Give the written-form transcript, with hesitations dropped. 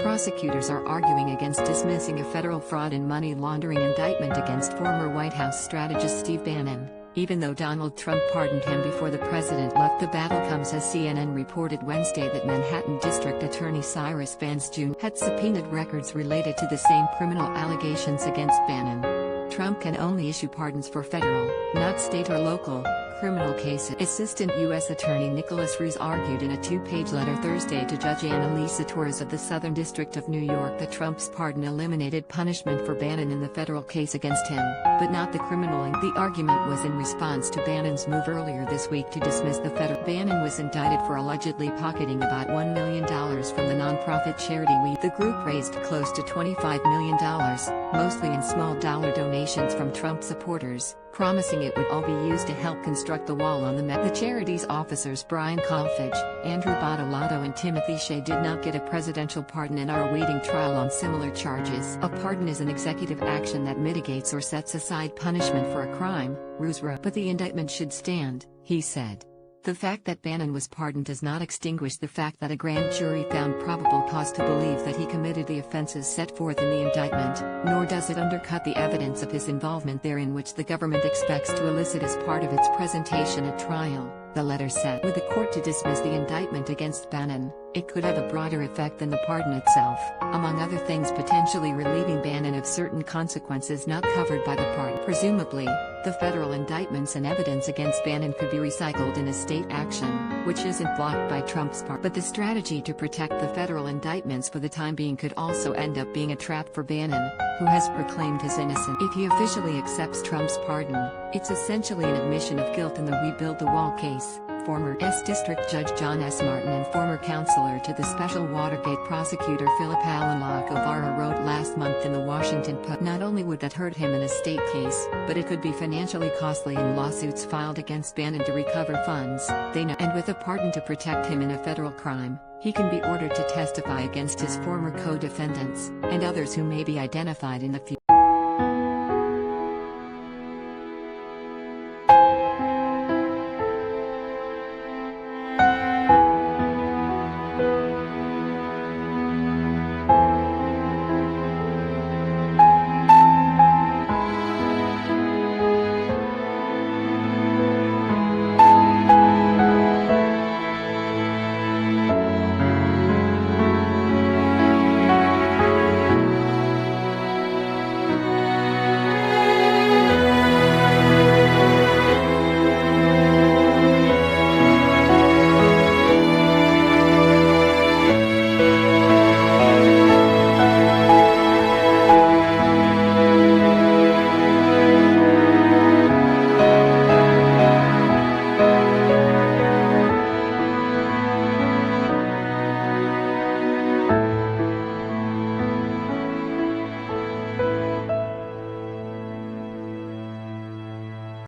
Prosecutors are arguing against dismissing a federal fraud and money laundering indictment against former White House strategist Steve Bannon, even though Donald Trump pardoned him before the president left. The battle comes as CNN reported Wednesday that Manhattan District Attorney Cyrus Vance Jr. had subpoenaed records related to the same criminal allegations against Bannon. Trump can only issue pardons for federal, not state or local, criminal cases. Assistant U.S. Attorney Nicholas Roos argued in a two-page letter Thursday to Judge Annalisa Torres of the Southern District of New York that Trump's pardon eliminated punishment for Bannon in the federal case against him, but not the criminal. The argument was in response to Bannon's move earlier this week to dismiss the federal. Bannon was indicted for allegedly pocketing about $1 million from the nonprofit charity We. The group raised close to $25 million, mostly in small dollar donations from Trump supporters, promising it would all be used to help construct the wall on the Met. The charity's officers Brian Kolfage, Andrew Bottolato and Timothy Shea did not get a presidential pardon and are awaiting trial on similar charges. A pardon is an executive action that mitigates or sets aside punishment for a crime, Roos wrote. But the indictment should stand, he said. The fact that Bannon was pardoned does not extinguish the fact that a grand jury found probable cause to believe that he committed the offenses set forth in the indictment, nor does it undercut the evidence of his involvement therein which the government expects to elicit as part of its presentation at trial, the letter said. With the court to dismiss the indictment against Bannon, it could have a broader effect than the pardon itself, among other things potentially relieving Bannon of certain consequences not covered by the pardon. Presumably, the federal indictments and evidence against Bannon could be recycled in a state action, which isn't blocked by Trump's part. But the strategy to protect the federal indictments for the time being could also end up being a trap for Bannon, who has proclaimed his innocence. If he officially accepts Trump's pardon, it's essentially an admission of guilt in the We Build the Wall case. Former S. District Judge John S. Martin and former counselor to the special Watergate prosecutor Philip Allen Locke-O'Vara wrote last month in the Washington Post. Not only would that hurt him in a state case, but it could be financially costly in lawsuits filed against Bannon to recover funds, they know. And with a pardon to protect him in a federal crime, he can be ordered to testify against his former co-defendants, and others who may be identified in the future.